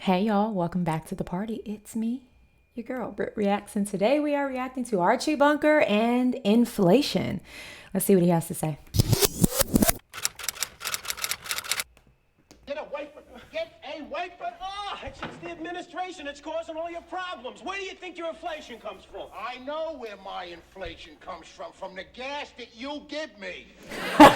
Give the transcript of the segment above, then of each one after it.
Hey y'all, welcome back to the party. It's me, your girl, BrittReacts, and today we are reacting to Archie Bunker and inflation. Let's see what he has to say. Get a wiper. Get a wiper. Oh, it's the administration that's causing all your problems. Where do you think your inflation comes from? I know where my inflation comes from the gas that you give me. I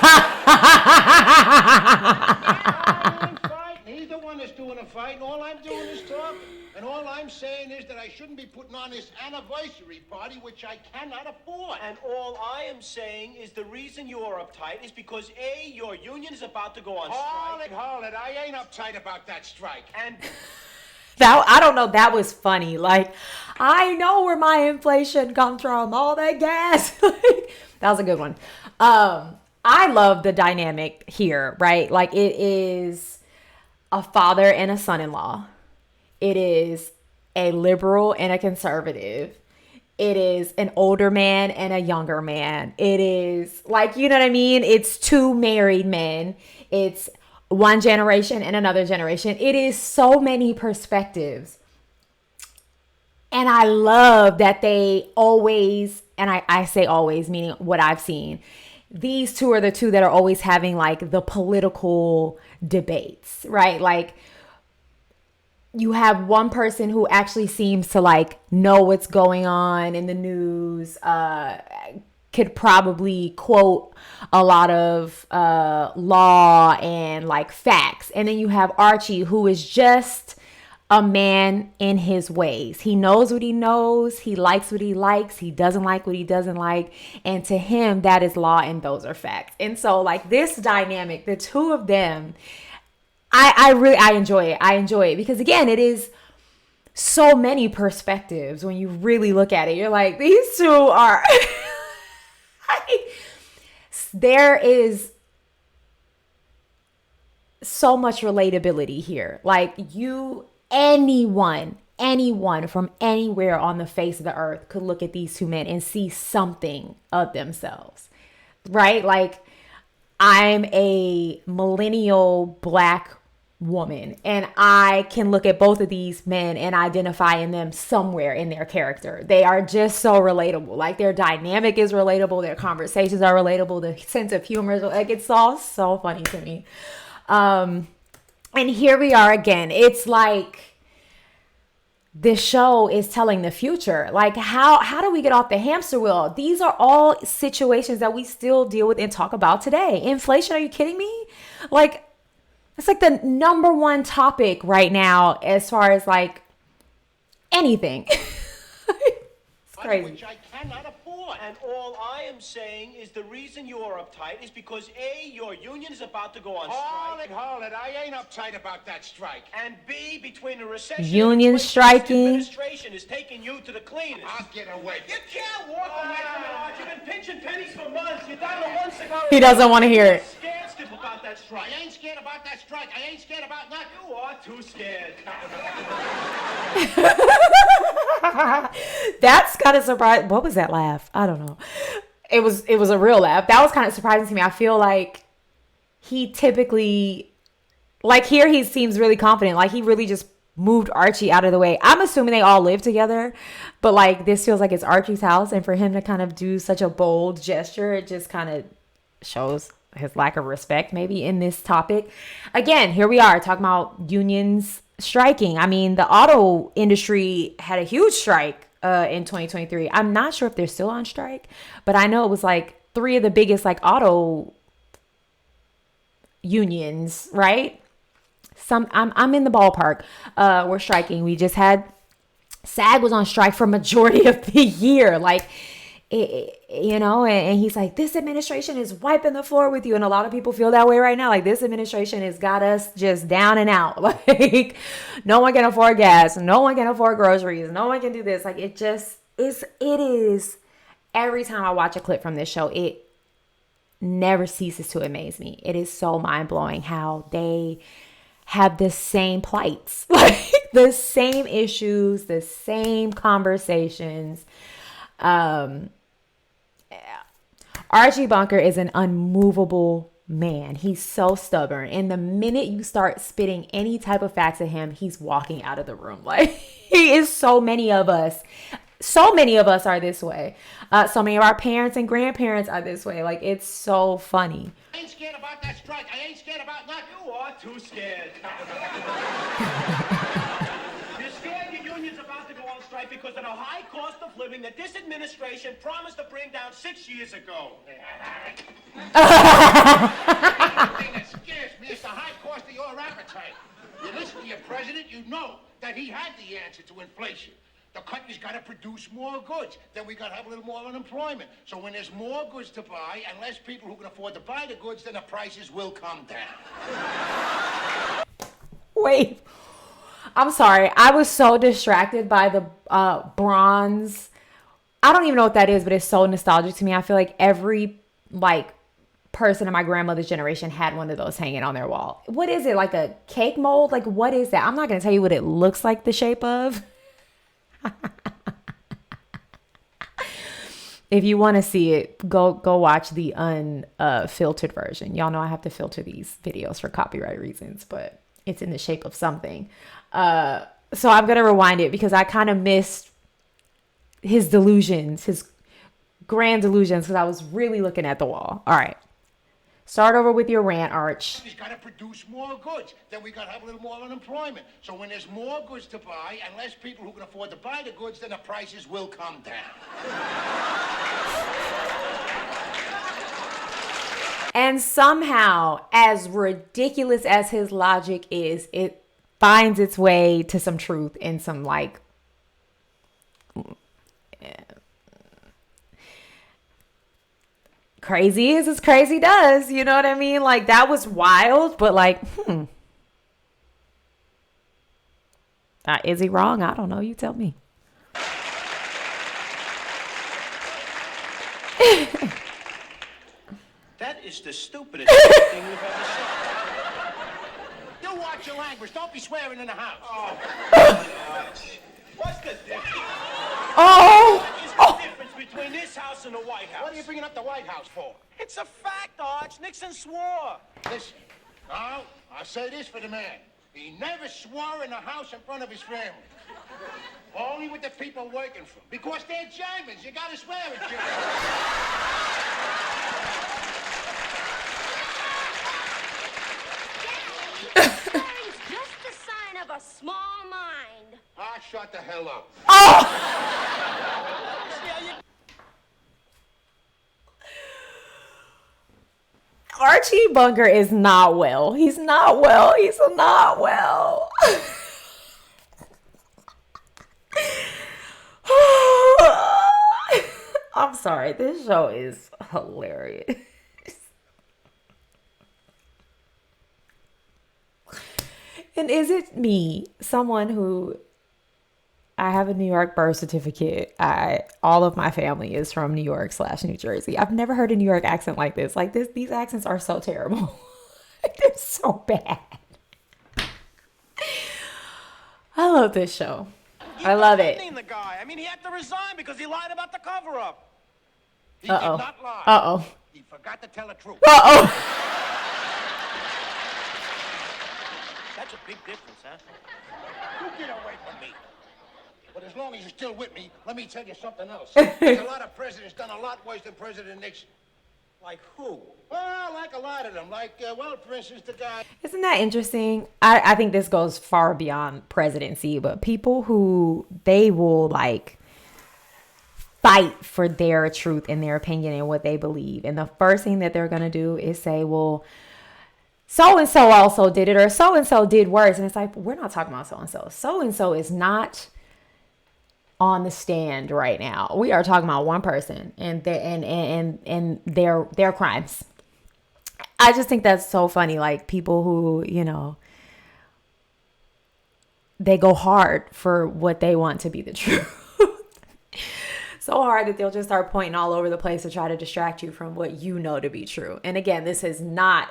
ain't fighting. He's the one that's doing the fighting. All I'm doing is talking. And all I'm saying is that I shouldn't be putting on this anniversary party, which I cannot afford. And all I am saying is the reason you're uptight is because, A, your union is about to go on strike. Hold it. I ain't uptight about that strike. And That I don't know, that was funny. Like, I know where my inflation comes from, all that gas. That was a good one. I love the dynamic here, right? Like, it is a father and a son-in-law. It is a liberal and a conservative. It is an older man and a younger man. It is like, you know what I mean? It's two married men. It's one generation and another generation. It is so many perspectives. And I love that they always, and I say always, meaning what I've seen, these two are the two that are always having like the political debates, right? Like, you have one person who actually seems to like know what's going on in the news, could probably quote a lot of law and like facts. And then you have Archie, who is just a man in his ways. He knows what he knows. He likes what he likes. He doesn't like what he doesn't like. And to him, that is law and those are facts. And so like this dynamic, the two of them, I enjoy it. I enjoy it because again, it is so many perspectives when you really look at it. You're like, these two are there is so much relatability here. Like anyone from anywhere on the face of the earth could look at these two men and see something of themselves, right? Like, I'm a millennial Black woman and I can look at both of these men and identify in them somewhere in their character. They are just so relatable. Like, their dynamic is relatable. Their conversations are relatable. The sense of humor is like, it's all so funny to me. And here we are again. It's like this show is telling the future. Like, how do we get off the hamster wheel? These are all situations that we still deal with and talk about today. Inflation, are you kidding me? Like, it's like the number one topic right now as far as like anything. It's crazy. Which I cannot afford. And all I am saying is the reason you're uptight is because, A, your union is about to go on strike. Hold it. I ain't uptight about that strike. And B, between the recession Union and striking. the administration is taking you to the cleaners. I'll get away. You can't walk away from it, Archie. You've been pinching pennies for months. You're down to one cigar. He doesn't want to hear it. Scared stiff about that strike. I ain't scared about that strike. I ain't scared about nothing. You are too scared. That's kind of surprising. What was that laugh? I don't know. It was a real laugh. That was kind of surprising to me. I feel like he typically, like, here he seems really confident. Like, he really just moved Archie out of the way. I'm assuming they all live together, but like, this feels like it's Archie's house, and for him to kind of do such a bold gesture, it just kind of shows his lack of respect maybe in this topic. Again, here we are talking about unions striking. I mean, the auto industry had a huge strike in 2023. I'm not sure if they're still on strike, but I know it was like three of the biggest like auto unions, right? I'm in the ballpark. We're striking. We just had SAG was on strike for majority of the year. Like, you know, and he's like, this administration is wiping the floor with you. And a lot of people feel that way right now. Like, this administration has got us just down and out. Like, no one can afford gas. No one can afford groceries. No one can do this. Like, it is every time I watch a clip from this show, it never ceases to amaze me. It is so mind blowing how they have the same plights, like the same issues, the same conversations. Archie Bunker is an unmovable man, he's so stubborn. And the minute you start spitting any type of facts at him, he's walking out of the room. Like, he is so many of us. So many of us are this way. So many of our parents and grandparents are this way. Like, it's so funny. I ain't scared about that strike. I ain't scared about nothing. You are too scared. You're scared your union's about to go on strike because of the high cost of living that this administration promised to bring down 6 years ago. The thing that scares me is the high cost of your appetite. You listen to your president, you know that he had the answer to inflation. The country's got to produce more goods. Then we got to have a little more unemployment. So when there's more goods to buy and less people who can afford to buy the goods, then the prices will come down. Wait, I'm sorry. I was so distracted by the bronze. I don't even know what that is, but it's so nostalgic to me. I feel like every person in my grandmother's generation had one of those hanging on their wall. What is it? Like a cake mold? Like, what is that? I'm not going to tell you what it looks like the shape of. If you want to see it, go watch the unfiltered version. Y'all know I have to filter these videos for copyright reasons, but it's in the shape of something. So I'm gonna rewind it because I kind of missed his delusions, his grand delusions, because I was really looking at the wall. All right. Start over with your rant, Arch. He's got to produce more goods. Then we got to have a little more unemployment. So when there's more goods to buy and less people who can afford to buy the goods, then the prices will come down. And somehow, as ridiculous as his logic is, it finds its way to some truth in some crazy as crazy does, you know what I mean? Like, that was wild, but is he wrong? I don't know. You tell me. That is the stupidest thing you've ever said. You watch your language. Don't be swearing in the house. Oh, what's the difference? Oh! What is the difference between this house and the White House? What are you bringing up the White House for? It's a fact, Arch. Nixon swore. Listen, now, I'll say this for the man. He never swore in the house in front of his family. Only with the people working for him. Because they're Germans. You gotta swear at Germans. Swearing's just a sign of a small mind. Ah, shut the hell up. Archie Bunker is not well. He's not well. He's not well. I'm sorry. This show is hilarious. And is it me, someone who I have a New York birth certificate. All of my family is from New York / New Jersey. I've never heard a New York accent like this. Like this, these accents are so terrible. They're so bad. I love this show. I love it. The guy. I mean, he had to resign because he lied about the cover-up. He did not lie. Uh-oh. He forgot to tell the truth. Uh-oh. That's a big difference, huh? You get away from me. But as long as you're still with me, let me tell you something else. There's a lot of presidents done a lot worse than President Nixon. Like who? Well, like a lot of them. Like, for instance, the guy... Isn't that interesting? I think this goes far beyond presidency, but people who they will fight for their truth and their opinion and what they believe. And the first thing that they're going to do is say, well, so-and-so also did it, or so-and-so did worse. And it's like, we're not talking about so-and-so. So-and-so is not on the stand right now. We are talking about one person and their crimes. I just think that's so funny. Like people who, they go hard for what they want to be the truth. So hard that they'll just start pointing all over the place to try to distract you from what you know to be true. And again, this is not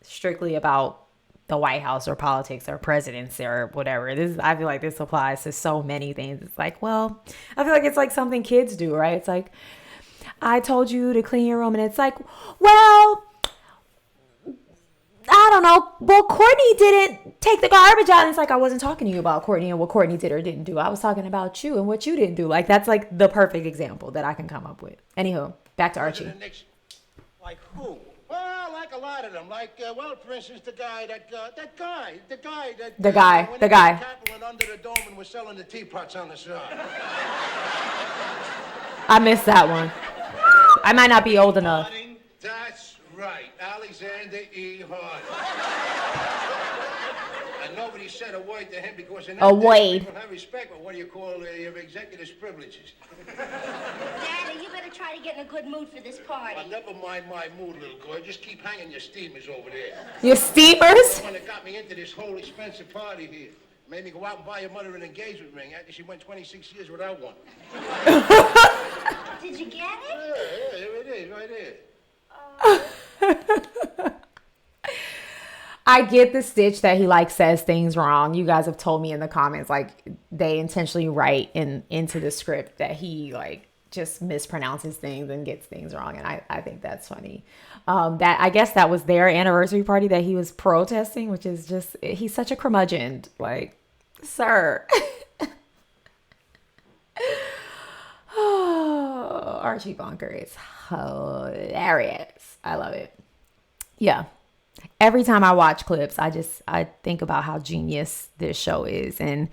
strictly about the White House or politics or presidents or whatever. I feel like this applies to so many things. It's like, well, I feel like it's like something kids do, right? It's like, I told you to clean your room. And it's like, well, I don't know. Well, Courtney didn't take the garbage out. And it's like, I wasn't talking to you about Courtney and what Courtney did or didn't do. I was talking about you and what you didn't do. Like, that's like the perfect example that I can come up with. Anywho, back to Archie. Like who? Well, like a lot of them. Like, well, for instance, the guy. The guy. Went under the dome and was selling the teapots on the side. I missed that one. I might not be old enough. That's right, Alexander E. Harding. And nobody said a word to him because in that day, people have respect for what do you call your executive's privileges. Daddy, you better try to get in a good mood for this party. Well, never mind my mood, little girl. Just keep hanging your steamers over there. Your steamers? The one that got me into this whole expensive party here. Made me go out and buy your mother an engagement ring after she went 26 years without one. Did you get it? Yeah, here it is, right there. I get the Stitch that he like says things wrong. You guys have told me in the comments, like they intentionally write into the script that he like just mispronounces things and gets things wrong. And I think that's funny. That I guess that was their anniversary party that he was protesting, which is just, he's such a curmudgeon. Like, sir. Oh, Archie Bunker is hilarious. I love it. Yeah. Every time I watch clips, I think about how genius this show is. And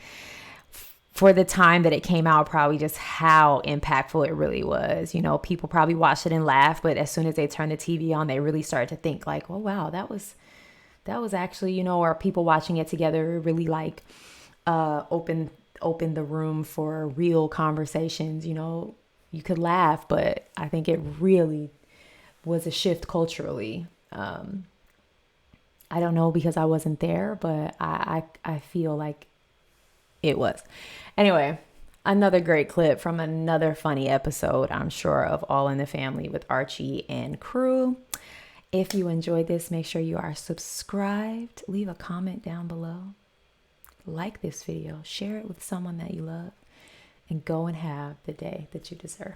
for the time that it came out, probably just how impactful it really was. You know, people probably watched it and laughed, but as soon as they turned the TV on, they really started to think like, oh, wow, that was actually, you know, or people watching it together really like open the room for real conversations. You know, you could laugh, but I think it really was a shift culturally. I don't know because I wasn't there, but I feel like it was. Anyway, another great clip from another funny episode, I'm sure, of All in the Family with Archie and crew. If you enjoyed this, make sure you are subscribed. Leave a comment down below. Like this video. Share it with someone that you love. And go and have the day that you deserve.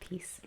Peace.